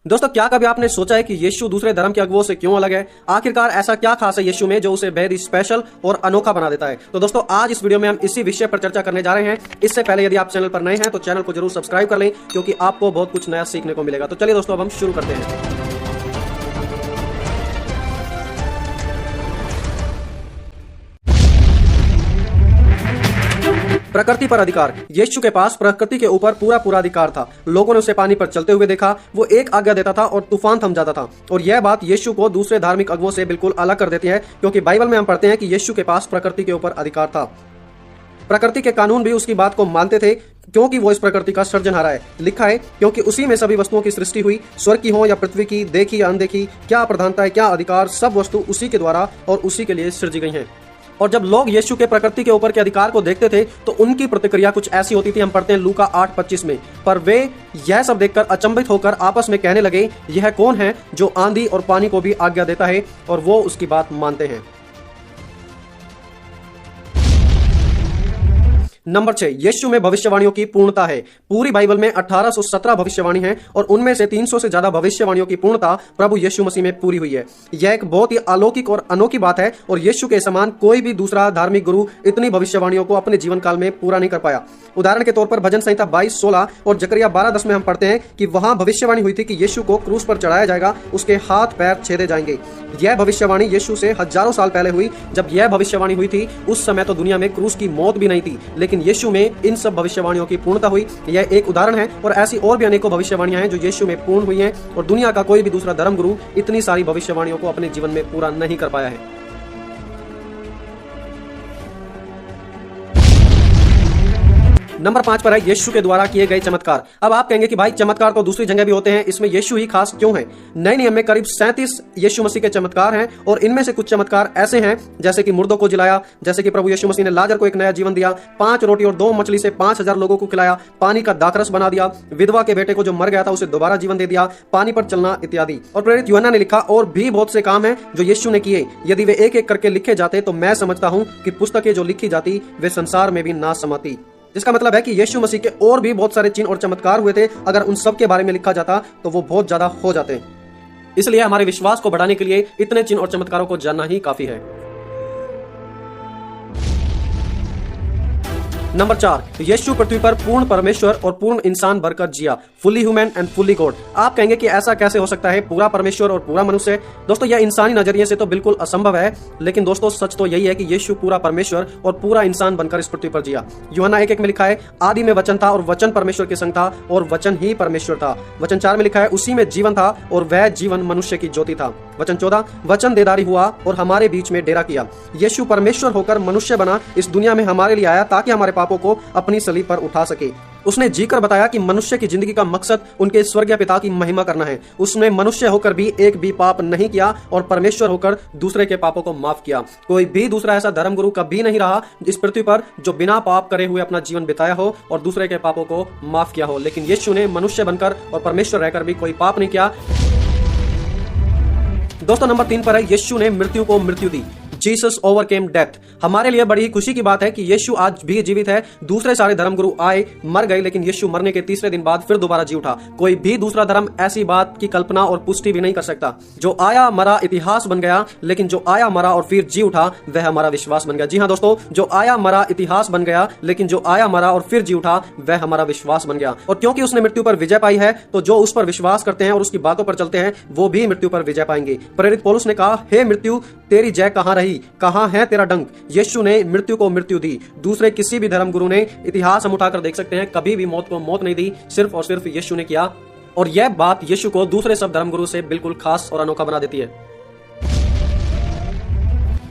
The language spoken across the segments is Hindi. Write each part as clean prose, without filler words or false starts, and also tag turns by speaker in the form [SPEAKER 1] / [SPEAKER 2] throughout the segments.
[SPEAKER 1] दोस्तों, क्या कभी आपने सोचा है कि यीशु दूसरे धर्म के अगुवों से क्यों अलग है? आखिरकार ऐसा क्या खास है यीशु में जो उसे बेहद स्पेशल और अनोखा बना देता है? तो दोस्तों, आज इस वीडियो में हम इसी विषय पर चर्चा करने जा रहे हैं। इससे पहले यदि आप चैनल पर नए हैं तो चैनल को जरूर सब्सक्राइब कर लें, क्योंकि आपको बहुत कुछ नया सीखने को मिलेगा। तो चलिए दोस्तों, अब हम शुरू करते हैं। प्रकृति पर अधिकार। यीशु के पास प्रकृति के ऊपर पूरा अधिकार था। लोगों ने उसे पानी पर चलते हुए देखा, वो एक आज्ञा देता था और तूफान थम जाता था। और यह बात यीशु को दूसरे धार्मिक अगुवों से बिल्कुल अलग कर देती है, क्योंकि बाइबल में हम पढ़ते हैं कि यीशु के पास प्रकृति के ऊपर अधिकार था। प्रकृति के कानून भी उसकी बात को मानते थे, क्योंकि वो इस प्रकृति का सृजनहारा है। लिखा है, क्योंकि उसी में सभी वस्तुओं की सृष्टि हुई, स्वर्ग की हो या पृथ्वी की, देखी या अनदेखी, क्या प्रधानता है क्या अधिकार, सब वस्तु उसी के द्वारा और उसी के लिए सृजी गई हैं। और जब लोग यीशु के प्रकृति के ऊपर के अधिकार को देखते थे तो उनकी प्रतिक्रिया कुछ ऐसी होती थी। हम पढ़ते हैं लूका 8:25 में, पर वे यह सब देखकर अचंभित होकर आपस में कहने लगे, यह कौन है जो आंधी और पानी को भी आज्ञा देता है और वो उसकी बात मानते हैं। नंबर 6, यीशु में भविष्यवाणियों की पूर्णता है। पूरी बाइबल में 1817 भविष्यवाणी हैं और उनमें से 300 से ज्यादा भविष्यवाणियों की पूर्णता प्रभु यीशु मसीह में पूरी हुई है। यह एक बहुत ही अलौकिक और अनोखी बात है और यीशु के समान कोई भी दूसरा धार्मिक गुरु इतनी भविष्यवाणियों को अपने जीवन काल में पूरा नहीं कर पाया। उदाहरण के तौर पर भजन संहिता 22:16 और जकरिया 12:10 में हम पढ़ते हैं कि वहां भविष्यवाणी हुई थी कि यीशु को क्रूस पर चढ़ाया जाएगा, उसके हाथ पैर छेदे जाएंगे। यह भविष्यवाणी यीशु से हजारों साल पहले हुई। जब यह भविष्यवाणी हुई थी उस समय तो दुनिया में क्रूस की मौत भी नहीं थी, लेकिन यीशु में इन सब भविष्यवाणियों की पूर्णता हुई। यह एक उदाहरण है और ऐसी और भी अनेकों भविष्यवाणियां हैं जो यीशु में पूर्ण हुई हैं और दुनिया का कोई भी दूसरा धर्म गुरु इतनी सारी भविष्यवाणियों को अपने जीवन में पूरा नहीं कर पाया है। नंबर 5 पर है यीशु के द्वारा किए गए चमत्कार। अब आप कहेंगे कि भाई चमत्कार तो दूसरी जगह भी होते हैं, इसमें यीशु ही खास क्यों है? नए नियम में करीब 37 यीशु मसीह के चमत्कार हैं और इनमें से कुछ चमत्कार ऐसे हैं जैसे कि मुर्दों को जिलाया, जैसे कि प्रभु यीशु मसीह ने लाजर को एक नया जीवन दिया, 5 रोटी और 2 मछली से 5000 लोगों को खिलाया, पानी का दाखरस बना दिया, विधवा के बेटे को जो मर गया था उसे दोबारा जीवन दे दिया, पानी पर चलना इत्यादि। और प्रेरित यूहन्ना ने लिखा, और भी बहुत से काम हैं जो यीशु ने किए, यदि वे एक एक करके लिखे जाते तो मैं समझता हूँ कि पुस्तकें जो लिखी जाती वे संसार में भी ना समाती। जिसका मतलब है कि यीशु मसीह के और भी बहुत सारे चिन्ह और चमत्कार हुए थे, अगर उन सब के बारे में लिखा जाता तो वो बहुत ज्यादा हो जाते। इसलिए हमारे विश्वास को बढ़ाने के लिए इतने चिन्ह और चमत्कारों को जानना ही काफी है। नंबर 4, यीशु पृथ्वी पर पूर्ण परमेश्वर और पूर्ण इंसान बनकर जिया, fully human and fully God. आप कहेंगे कि ऐसा कैसे हो सकता है, पूरा परमेश्वर और पूरा मनुष्य? दोस्तों, यह इंसानी नजरिए से तो बिल्कुल असंभव है, लेकिन दोस्तों सच तो यही है कि यीशु पूरा परमेश्वर और पूरा इंसान बनकर इस पृथ्वी पर जिया। यूहन्ना 1:1 में लिखा है, आदि में वचन था और वचन परमेश्वर के संग था और वचन ही परमेश्वर था। वचन 4 में लिखा है, उसी में जीवन था और वह जीवन मनुष्य की ज्योति था। वचन 14, वचन देदारी हुआ और हमारे बीच में डेरा किया। यीशु परमेश्वर होकर मनुष्य बना, इस दुनिया में हमारे लिए आया ताकि हमारे पापों को अपनी सलीब पर उठा सके। उसने जीकर बताया कि मनुष्य की जिंदगी का मकसद उनके स्वर्गीय पिता की महिमा करना है। उसने मनुष्य होकर भी एक भी पाप नहीं किया और परमेश्वर होकर दूसरे के पापों को माफ किया। कोई भी दूसरा ऐसा धर्मगुरु कभी नहीं रहा इस पृथ्वी पर जो बिना पाप करे हुए अपना जीवन बिताया हो और दूसरे के पापों को माफ किया हो, लेकिन यीशु ने मनुष्य बनकर और परमेश्वर रहकर भी कोई पाप नहीं किया। दोस्तों, नंबर 3 पर है यीशु ने मृत्यु को मृत्यु दी, जीसस ओवरकेम डेथ। हमारे लिए बड़ी ही खुशी की बात है कि यीशु आज भी जीवित है। दूसरे सारे धर्मगुरु आए, मर गए, लेकिन यीशु मरने के तीसरे दिन बाद फिर दोबारा जी उठा। कोई भी दूसरा धर्म ऐसी बात की कल्पना और पुष्टि भी नहीं कर सकता। जो आया मरा इतिहास बन गया, लेकिन जो आया मरा और फिर जी उठा वह हमारा विश्वास बन गया। जी हाँ दोस्तों, जो आया मरा इतिहास बन गया, लेकिन जो आया मरा और फिर जी उठा वह हमारा विश्वास बन गया। और क्योंकि उसने मृत्यु पर विजय पाई है तो जो उस पर विश्वास करते हैं और उसकी बातों पर चलते हैं वो भी मृत्यु पर विजय पाएंगे। प्रेरित पौलुस ने कहा, हे मृत्यु तेरी जय कहाँ रही, कहाँ है तेरा डंक? यीशु ने मृत्यु को मृत्यु दी। दूसरे किसी भी धर्म गुरु ने, इतिहास हम उठाकर देख सकते हैं, कभी भी मौत को मौत नहीं दी, सिर्फ और सिर्फ यीशु ने किया। और यह बात यीशु को दूसरे सब धर्म गुरु से बिल्कुल खास और अनोखा बना देती है।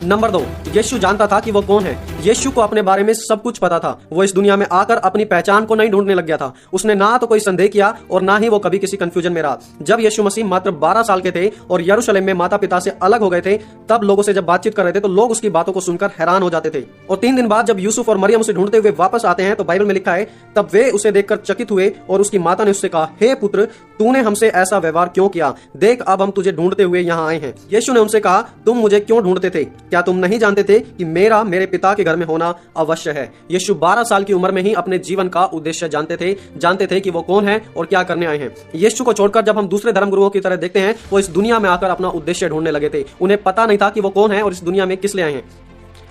[SPEAKER 1] नंबर 2, यीशु जानता था कि वो कौन है। यीशु को अपने बारे में सब कुछ पता था। वो इस दुनिया में आकर अपनी पहचान को नहीं ढूंढने लग गया था। उसने ना तो कोई संदेह किया और ना ही वो कभी किसी कंफ्यूजन में रहा। जब यीशु मसीह मात्र 12 साल के थे और यरूशलेम में माता पिता से अलग हो गए थे, तब लोगों से जब बातचीत कर रहे थे तो लोग उसकी बातों को सुनकर हैरान हो जाते थे। और 3 दिन बाद जब यूसुफ और मरियम उसे ढूंढते हुए वापस आते हैं तो बाइबल में लिखा है, तब वे उसे देखकर चकित हुए और उसकी माता ने उससे कहा, हे पुत्र, तूने हमसे ऐसा व्यवहार क्यों किया? देख, अब हम तुझे ढूंढते हुए यहाँ आए हैं। यीशु ने उनसे कहा, तुम मुझे क्यों ढूंढते थे? क्या तुम नहीं जानते थे कि मेरे पिता के घर में होना अवश्य है। यीशु 12 साल की उम्र में ही अपने जीवन का उद्देश्य जानते थे कि वो कौन है और क्या करने आए हैं। यीशु को छोड़कर जब हम दूसरे धर्मगुरुओं की तरह देखते हैं, वो इस दुनिया में आकर अपना उद्देश्य ढूंढने लगे थे। उन्हें पता नहीं था कि वो कौन है और इस दुनिया में किस लिए आए हैं।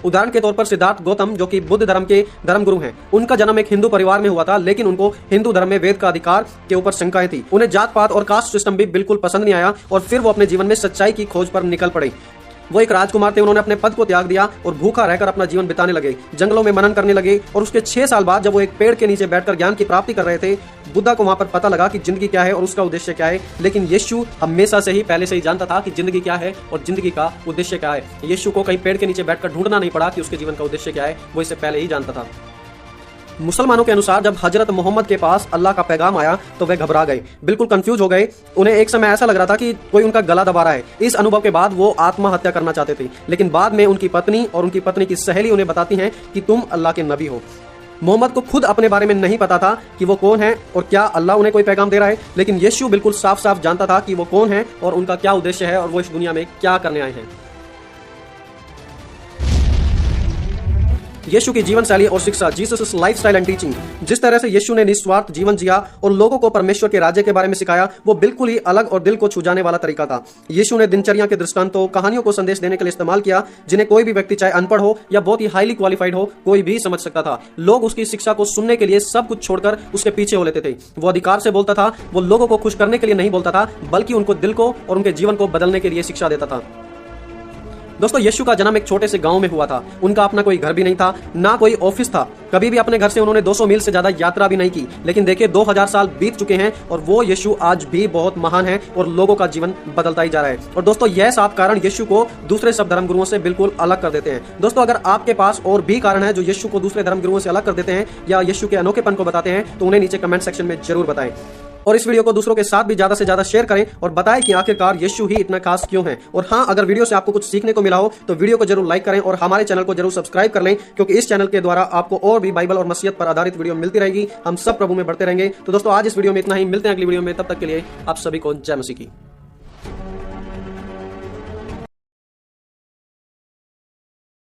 [SPEAKER 1] उदाहरण के तौर पर सिद्धार्थ गौतम, जो कि बुद्ध धर्म के धर्मगुरु हैं, उनका जन्म एक हिंदू परिवार में हुआ था, लेकिन उनको हिंदू धर्म में वेद का अधिकार के ऊपर शंकाएं थी। उन्हें जात पात और कास्ट सिस्टम भी बिल्कुल पसंद नहीं आया और फिर वो अपने जीवन में सच्चाई की खोज पर निकल पड़े। वो एक राजकुमार थे, उन्होंने अपने पद को त्याग दिया और भूखा रहकर अपना जीवन बिताने लगे, जंगलों में मनन करने लगे। और उसके 6 साल बाद जब वो एक पेड़ के नीचे बैठकर ज्ञान की प्राप्ति कर रहे थे, बुद्धा को वहां पर पता लगा कि जिंदगी क्या है और उसका उद्देश्य क्या है। लेकिन यीशु हमेशा से ही पहले से ही जानता था कि जिंदगी क्या है और जिंदगी का उद्देश्य क्या है। यीशु को कहीं पेड़ के नीचे बैठकर ढूंढना नहीं पड़ा कि उसके जीवन का उद्देश्य क्या है, वो इससे पहले ही जानता था। मुसलमानों के अनुसार जब हजरत मोहम्मद के पास अल्लाह का पैगाम आया तो वे घबरा गए, बिल्कुल कंफ्यूज हो गए। उन्हें एक समय ऐसा लग रहा था कि कोई उनका गला दबा रहा है। इस अनुभव के बाद वो आत्महत्या करना चाहते थे, लेकिन बाद में उनकी पत्नी और उनकी पत्नी की सहेली उन्हें बताती हैं कि तुम अल्लाह के नबी हो। मोहम्मद को खुद अपने बारे में नहीं पता था कि वो कौन है और क्या अल्लाह उन्हें कोई पैगाम दे रहा है, लेकिन यीशु बिल्कुल साफ साफ जानता था कि वो कौन है और उनका क्या उद्देश्य है और वो इस दुनिया में क्या करने आए हैं। यीशु की जीवन शैली और शिक्षा, जीसस लाइफस्टाइल एंड टीचिंग। जिस तरह से यीशु ने निस्वार्थ जीवन जिया और लोगों को परमेश्वर के राज्य के बारे में सिखाया, वो बिल्कुल ही अलग और दिल को छू जाने वाला तरीका था। यीशु ने दिनचर्या के दृष्टांतों, कहानियों को संदेश देने के लिए इस्तेमाल किया, जिन्हें कोई भी व्यक्ति, चाहे अनपढ़ हो या बहुत ही हाईली क्वालिफाइड हो, कोई भी समझ सकता था। लोग उसकी शिक्षा को सुनने के लिए सब कुछ छोड़कर उसके पीछे हो लेते थे। वो अधिकार से बोलता था, वो लोगों को खुश करने के लिए नहीं बोलता था, बल्कि उनको दिल को और उनके जीवन को बदलने के लिए शिक्षा देता था। दोस्तों, यीशु का जन्म एक छोटे से गांव में हुआ था। उनका अपना कोई घर भी नहीं था, ना कोई ऑफिस था। कभी भी अपने घर से उन्होंने 200 मील से ज्यादा यात्रा भी नहीं की। लेकिन देखिए, 2000 साल बीत चुके हैं और वो यीशु आज भी बहुत महान है और लोगों का जीवन बदलता ही जा रहा है। और दोस्तों, यह साफ कारण यीशु को दूसरे सब धर्मगुरुओं से बिल्कुल अलग कर देते हैं। दोस्तों, अगर आपके पास और भी कारण है जो यीशु को दूसरे धर्मगुरुओं से अलग कर देते हैं या यीशु के अनोखेपन को बताते हैं, तो उन्हें नीचे कमेंट सेक्शन में जरूर बताएं। और इस वीडियो को दूसरों के साथ भी ज्यादा से ज्यादा शेयर करें और बताएं कि आखिरकार यीशु ही इतना खास क्यों है। और हाँ, अगर वीडियो से आपको कुछ सीखने को मिला हो तो वीडियो को जरूर लाइक करें और हमारे चैनल को जरूर सब्सक्राइब कर लें, क्योंकि इस चैनल के द्वारा आपको और भी बाइबल और मसीहत पर आधारित वीडियो मिलती रहेगी। हम सब प्रभु में बढ़ते रहेंगे। तो दोस्तों, आज इस वीडियो में इतना ही। मिलते हैं अगली वीडियो में, तब तक के लिए आप सभी को जय मसीह की।